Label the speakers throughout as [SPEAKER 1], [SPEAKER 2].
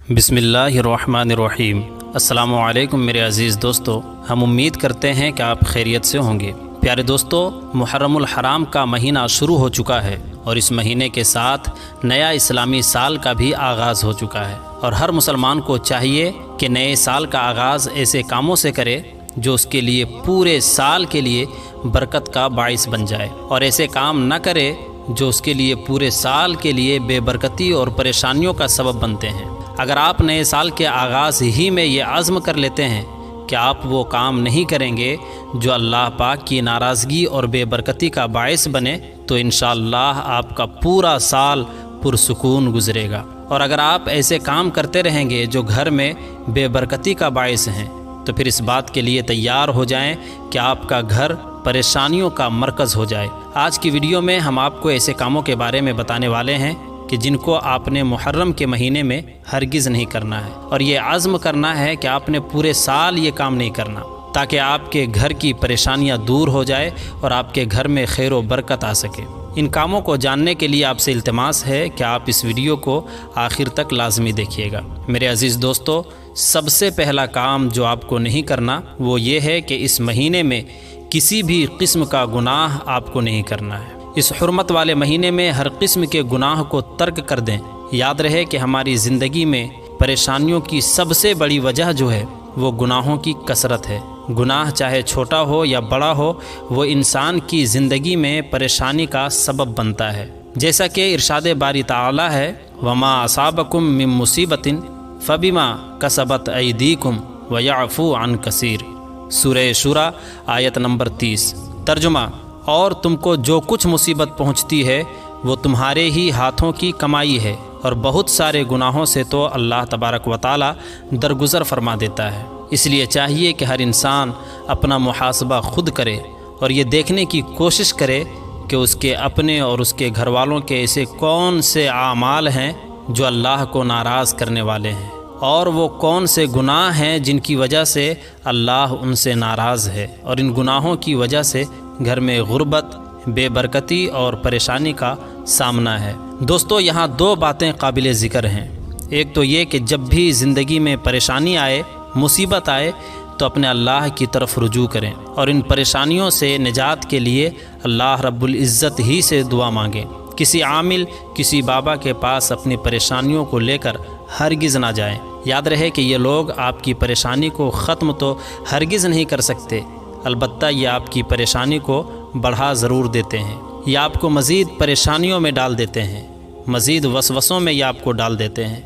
[SPEAKER 1] बिस्मिल्लाहिर्रहमानिर्रहीम। अस्सलामु अलैकुम मेरे अज़ीज़ दोस्तों, हम उम्मीद करते हैं कि आप खैरियत से होंगे। प्यारे दोस्तों, मुहर्रमुल हराम का महीना शुरू हो चुका है और इस महीने के साथ नया इस्लामी साल का भी आगाज़ हो चुका है और हर मुसलमान को चाहिए कि नए साल का आगाज़ ऐसे कामों से करे जो उसके लिए पूरे साल के लिए बरकत का बाइस बन जाए और ऐसे काम न करे जो उसके लिए पूरे साल के लिए बेबरकती और परेशानियों का सबब बनते हैं। अगर आप नए साल के आगाज़ ही में ये आज़्म कर लेते हैं कि आप वो काम नहीं करेंगे जो अल्लाह पाक की नाराज़गी और बेबरकती का बाइस बने, तो इंशाअल्लाह आपका पूरा साल पुरसुकून गुज़रेगा। और अगर आप ऐसे काम करते रहेंगे जो घर में बेबरकती का बाइस हैं, तो फिर इस बात के लिए तैयार हो जाएं कि आपका घर परेशानियों का मरकज़ हो जाए। आज की वीडियो में हम आपको ऐसे कामों के बारे में बताने वाले हैं कि जिनको आपने मुहर्रम के महीने में हरगिज़ नहीं करना है और ये आज़्म करना है कि आपने पूरे साल ये काम नहीं करना, ताकि आपके घर की परेशानियां दूर हो जाए और आपके घर में खैर व बरकत आ सके। इन कामों को जानने के लिए आपसे इल्तिमास है कि आप इस वीडियो को आखिर तक लाजमी देखिएगा। मेरे अज़ीज़ दोस्तों, सबसे पहला काम जो आपको नहीं करना वो ये है कि इस महीने में किसी भी किस्म का गुनाह आपको नहीं करना है। इस हुर्मत वाले महीने में हर किस्म के गुनाह को तर्क कर दें। याद रहे कि हमारी ज़िंदगी में परेशानियों की सबसे बड़ी वजह जो है वो गुनाहों की कसरत है। गुनाह चाहे छोटा हो या बड़ा हो, वो इंसान की ज़िंदगी में परेशानी का सबब बनता है। जैसा कि इरशाद बारी ताला है, वमा असाबकुम मिन मुसीबतिन फबिमा कसबत ऐदीकुम व याफू अन कसीर। सूरह शूरा आयत नंबर 30। तर्जुमा, और तुमको जो कुछ मुसीबत पहुंचती है वो तुम्हारे ही हाथों की कमाई है और बहुत सारे गुनाहों से तो अल्लाह तबारक व तआला दरगुज़र फरमा देता है। इसलिए चाहिए कि हर इंसान अपना मुहासबा खुद करे और ये देखने की कोशिश करे कि उसके अपने और उसके घर वालों के ऐसे कौन से आमाल हैं जो अल्लाह को नाराज़ करने वाले हैं और वो कौन से गुनाह हैं जिनकी वजह से अल्लाह उनसे नाराज़ है, और इन गुनाहों की वजह से घर में गुर्बत, बेबरकती और परेशानी का सामना है। दोस्तों, यहाँ दो बातें काबिल ज़िक्र हैं। एक तो ये कि जब भी ज़िंदगी में परेशानी आए, मुसीबत आए, तो अपने अल्लाह की तरफ रुजू करें और इन परेशानियों से निजात के लिए अल्लाह रब्बुल इज़्ज़त ही से दुआ मांगें। किसी आमिल, किसी बाबा के पास अपनी परेशानियों को लेकर हरगिज़ ना जाएं। याद रहे कि ये लोग आपकी परेशानी को ख़त्म तो हरगिज़ नहीं कर सकते, अलबत्ता ये आपकी परेशानी को बढ़ा ज़रूर देते हैं। ये आपको मज़ीद परेशानियों में डाल देते हैं, मज़ीद वसवसों में ये आपको डाल देते हैं।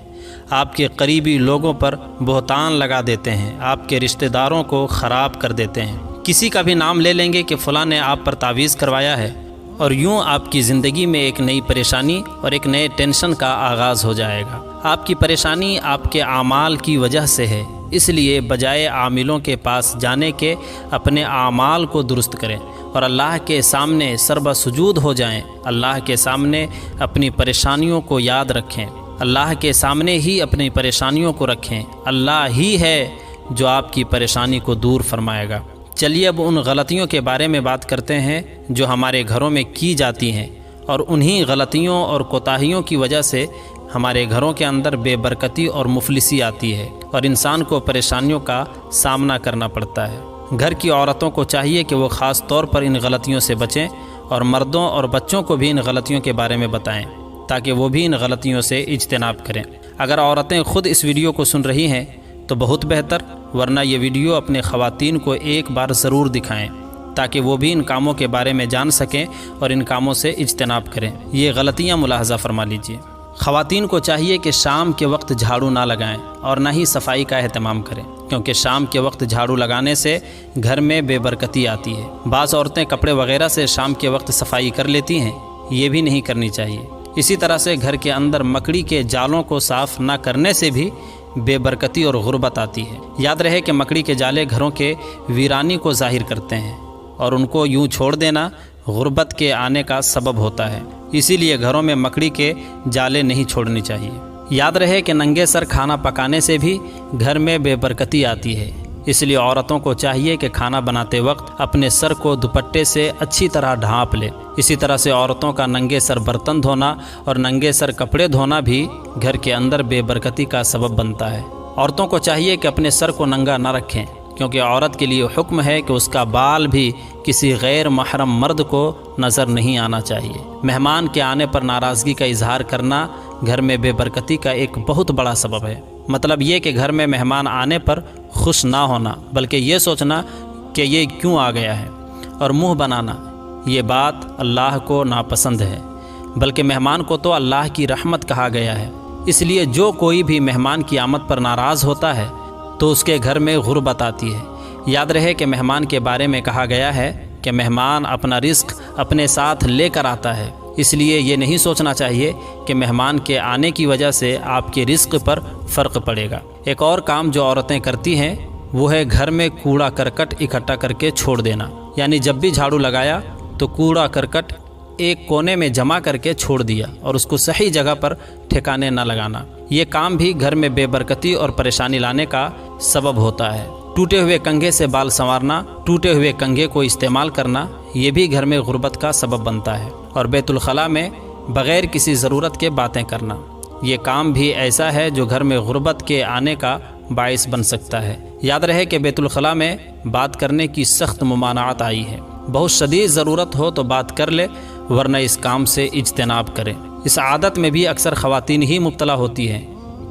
[SPEAKER 1] आपके करीबी लोगों पर बहतान लगा देते हैं, आपके रिश्तेदारों को ख़राब कर देते हैं। किसी का भी नाम ले लेंगे कि फ़लाँ ने आप पर तावीज़ करवाया है और यूँ आपकी ज़िंदगी में एक नई परेशानी और एक नए टेंशन का आगाज़ हो जाएगा। आपकी परेशानी आपके आमाल की वजह से है, इसलिए बजाय आमिलों के पास जाने के अपने आमाल को दुरुस्त करें और अल्लाह के सामने सरबा सुजूद हो जाएं। अल्लाह के सामने अपनी परेशानियों को याद रखें, अल्लाह के सामने ही अपनी परेशानियों को रखें। अल्लाह ही है जो आपकी परेशानी को दूर फरमाएगा। चलिए अब उन गलतियों के बारे में बात करते हैं जो हमारे घरों में की जाती हैं और उन्हीं गलतियों और कोताहियों की वजह से हमारे घरों के अंदर बेबरकती और मुफलिसी आती है और इंसान को परेशानियों का सामना करना पड़ता है। घर की औरतों को चाहिए कि वो ख़ास तौर पर इन गलतियों से बचें और मर्दों और बच्चों को भी इन गलतियों के बारे में बताएं ताकि वो भी इन गलतियों से इज्तनाब करें। अगर औरतें ख़ुद इस वीडियो को सुन रही हैं तो बहुत बेहतर, वरना ये वीडियो अपने ख़वातीन को एक बार ज़रूर दिखाएं ताकि वो भी इन कामों के बारे में जान सकें और इन कामों से इज्तनाब करें। ये गलतियाँ मुलाहज़ा फरमा लीजिए। ख़वातीन को चाहिए कि शाम के वक्त झाड़ू ना लगाएं और ना ही सफाई का एहतमाम करें, क्योंकि शाम के वक्त झाड़ू लगाने से घर में बेबरकती आती है। बाज़ औरतें कपड़े वगैरह से शाम के वक्त सफाई कर लेती हैं, ये भी नहीं करनी चाहिए। इसी तरह से घर के अंदर मकड़ी के जालों को साफ़ ना करने से भी बेबरकती और गुर्बत आती है। याद रहे कि मकड़ी के जाले घरों के वीरानी को ज़ाहिर करते हैं और उनको यूं छोड़ देना गुर्बत के आने का सबब होता है। इसीलिए घरों में मकड़ी के जाले नहीं छोड़नी चाहिए। याद रहे कि नंगे सर खाना पकाने से भी घर में बेबरकती आती है। اس لیے عورتوں کو چاہیے کہ کھانا بناتے وقت اپنے سر کو دوپٹے سے اچھی طرح ڈھانپ لے۔ اسی طرح سے عورتوں کا ننگے سر برتن دھونا اور ننگے سر کپڑے دھونا بھی گھر کے اندر بے برکتی کا سبب بنتا ہے۔ عورتوں کو چاہیے کہ اپنے سر کو ننگا نہ رکھیں، کیونکہ عورت کے لیے حکم ہے کہ اس کا بال بھی کسی غیر محرم مرد کو نظر نہیں آنا چاہیے۔ مہمان کے آنے پر ناراضگی کا اظہار کرنا گھر میں بے برکتی کا ایک بہت بڑا سبب ہے۔ مطلب یہ کہ گھر میں مہمان آنے پر خوش نہ ہونا، بلکہ یہ سوچنا کہ یہ کیوں آ گیا ہے، اور منہ بنانا، یہ بات اللہ کو ناپسند ہے، بلکہ مہمان کو تو اللہ کی رحمت کہا گیا ہے۔ اس لیے جو کوئی بھی مہمان کی آمد پر ناراض ہوتا ہے تو اس کے گھر میں غربت آتی ہے۔ یاد رہے کہ مہمان کے بارے میں کہا گیا ہے کہ مہمان اپنا رزق اپنے ساتھ لے کر آتا ہے، اس لیے یہ نہیں سوچنا چاہیے کہ مہمان کے آنے کی وجہ سے آپ کے رزق پر فرق پڑے گا۔ ایک اور کام جو عورتیں کرتی ہیں وہ ہے گھر میں کوڑا کرکٹ اکٹھا کر کے چھوڑ دینا، یعنی جب بھی جھاڑو لگایا تو کوڑا کرکٹ ایک کونے میں جمع کر کے چھوڑ دیا اور اس کو صحیح جگہ پر ٹھکانے نہ لگانا۔ یہ کام بھی گھر میں بے برکتی اور پریشانی لانے کا سبب ہوتا ہے۔ ٹوٹے ہوئے کنگھے سے بال سنوارنا، ٹوٹے ہوئے کنگھے کو استعمال کرنا، یہ بھی گھر میں غربت کا سبب بنتا ہے۔ اور بیت الخلاء میں بغیر کسی ضرورت کے باتیں کرنا، یہ کام بھی ایسا ہے جو گھر میں غربت کے آنے کا باعث بن سکتا ہے۔ یاد رہے کہ بیت الخلاء میں بات کرنے کی سخت ممانعت آئی ہے۔ بہت شدید ضرورت ہو تو بات کر لے، ورنہ اس کام سے اجتناب کریں۔ اس عادت میں بھی اکثر خواتین ہی مبتلا ہوتی ہیں۔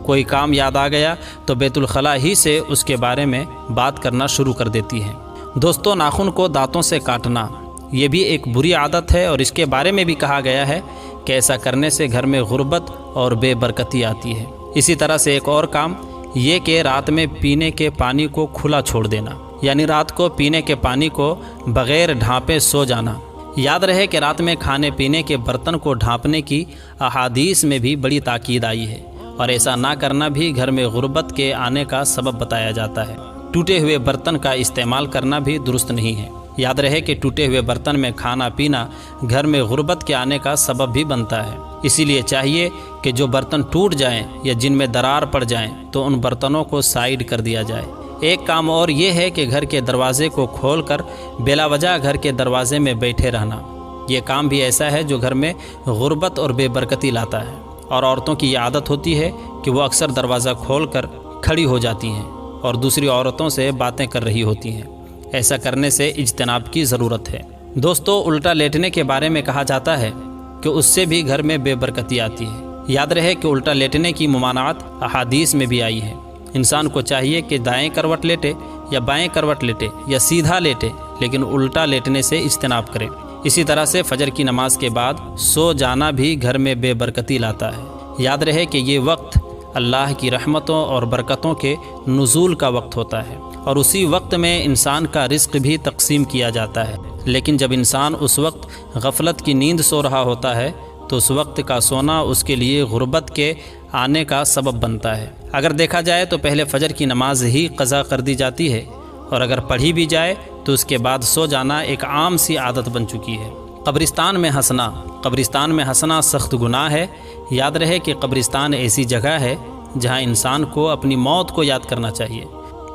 [SPEAKER 1] کوئی کام یاد آ گیا تو بیت الخلاء ہی سے اس کے بارے میں بات کرنا شروع کر دیتی ہیں۔ دوستو، ناخن کو دانتوں سے کاٹنا یہ بھی ایک بری عادت ہے، اور اس کے بارے میں بھی کہا گیا ہے کہ ایسا کرنے سے گھر میں غربت اور بے برکتی آتی ہے۔ اسی طرح سے ایک اور کام یہ کہ رات میں پینے کے پانی کو کھلا چھوڑ دینا، یعنی رات کو پینے کے پانی کو بغیر ڈھانپے سو جانا۔ یاد رہے کہ رات میں کھانے پینے کے برتن کو ڈھانپنے کی احادیث میں بھی بڑی تاکید آئی ہے، اور ایسا نہ کرنا بھی گھر میں غربت کے آنے کا سبب بتایا جاتا ہے۔ ٹوٹے ہوئے برتن کا استعمال کرنا بھی درست نہیں ہے۔ یاد رہے کہ ٹوٹے ہوئے برتن میں کھانا پینا گھر میں غربت کے آنے کا سبب بھی بنتا ہے۔ اسی لیے چاہیے کہ جو برتن ٹوٹ جائیں یا جن میں درار پڑ جائیں تو ان برتنوں کو سائیڈ کر دیا جائے۔ ایک کام اور یہ ہے کہ گھر کے دروازے کو کھول کر بلا وجہ گھر کے دروازے میں بیٹھے رہنا، یہ کام بھی ایسا ہے جو گھر میں غربت اور بے برکتی لاتا ہے۔ اور عورتوں کی یہ عادت ہوتی ہے کہ وہ اکثر دروازہ کھول کر کھڑی ہو جاتی ہیں اور دوسری عورتوں سے باتیں کر رہی ہوتی ہیں۔ ایسا کرنے سے اجتناب کی ضرورت ہے۔ دوستو، الٹا لیٹنے کے بارے میں کہا جاتا ہے کہ اس سے بھی گھر میں بے برکتی آتی ہے۔ یاد رہے کہ الٹا لیٹنے کی ممانعت احادیث میں بھی آئی ہے۔ انسان کو چاہیے کہ دائیں کروٹ لیٹے یا بائیں کروٹ لیٹے یا سیدھا لیٹے، لیکن الٹا لیٹنے سے اجتناب کرے۔ اسی طرح سے فجر کی نماز کے بعد سو جانا بھی گھر میں بے برکتی لاتا ہے۔ یاد رہے کہ یہ وقت اللہ کی رحمتوں اور برکتوں کے نزول کا وقت ہوتا ہے، اور اسی وقت میں انسان کا رزق بھی تقسیم کیا جاتا ہے۔ لیکن جب انسان اس وقت غفلت کی نیند سو رہا ہوتا ہے تو اس وقت کا سونا اس کے لیے غربت کے آنے کا سبب بنتا ہے۔ اگر دیکھا جائے تو پہلے فجر کی نماز ہی قضا کر دی جاتی ہے، اور اگر پڑھی بھی جائے تو اس کے بعد سو جانا ایک عام سی عادت بن چکی ہے۔ قبرستان میں ہنسنا سخت گناہ ہے۔ یاد رہے کہ قبرستان ایسی جگہ ہے جہاں انسان کو اپنی موت کو یاد کرنا چاہیے۔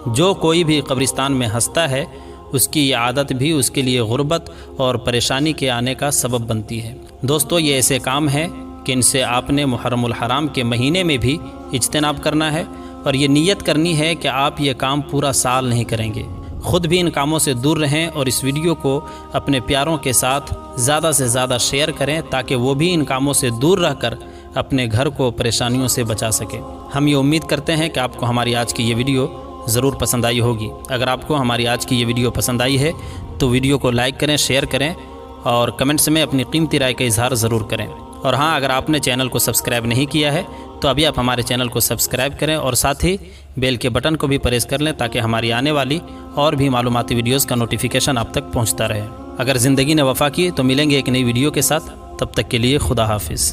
[SPEAKER 1] جو کوئی بھی قبرستان میں ہنستا ہے اس کی یہ عادت بھی اس کے لیے غربت اور پریشانی کے آنے کا سبب بنتی ہے۔ دوستو، یہ ایسے کام ہیں کہ ان سے آپ نے محرم الحرام کے مہینے میں بھی اجتناب کرنا ہے، اور یہ نیت کرنی ہے کہ آپ یہ کام پورا سال نہیں کریں گے۔ خود بھی ان کاموں سے دور رہیں، اور اس ویڈیو کو اپنے پیاروں کے ساتھ زیادہ سے زیادہ شیئر کریں تاکہ وہ بھی ان کاموں سے دور رہ کر اپنے گھر کو پریشانیوں سے بچا سکیں۔ ہم یہ امید کرتے ہیں کہ آپ کو ہماری آج کی یہ ویڈیو ضرور پسند آئی ہوگی۔ اگر آپ کو ہماری آج کی یہ ویڈیو پسند آئی ہے تو ویڈیو کو لائک کریں، شیئر کریں، اور کمنٹس میں اپنی قیمتی رائے کا اظہار ضرور کریں۔ اور ہاں، اگر آپ نے چینل کو سبسکرائب نہیں کیا ہے تو ابھی آپ ہمارے چینل کو سبسکرائب کریں، اور ساتھ ہی بیل کے بٹن کو بھی پریس کر لیں تاکہ ہماری آنے والی اور بھی معلوماتی ویڈیوز کا نوٹیفیکیشن آپ تک پہنچتا رہے۔ اگر زندگی نے وفا کی تو ملیں گے ایک نئی ویڈیو کے ساتھ، تب تک کے لیے خدا حافظ۔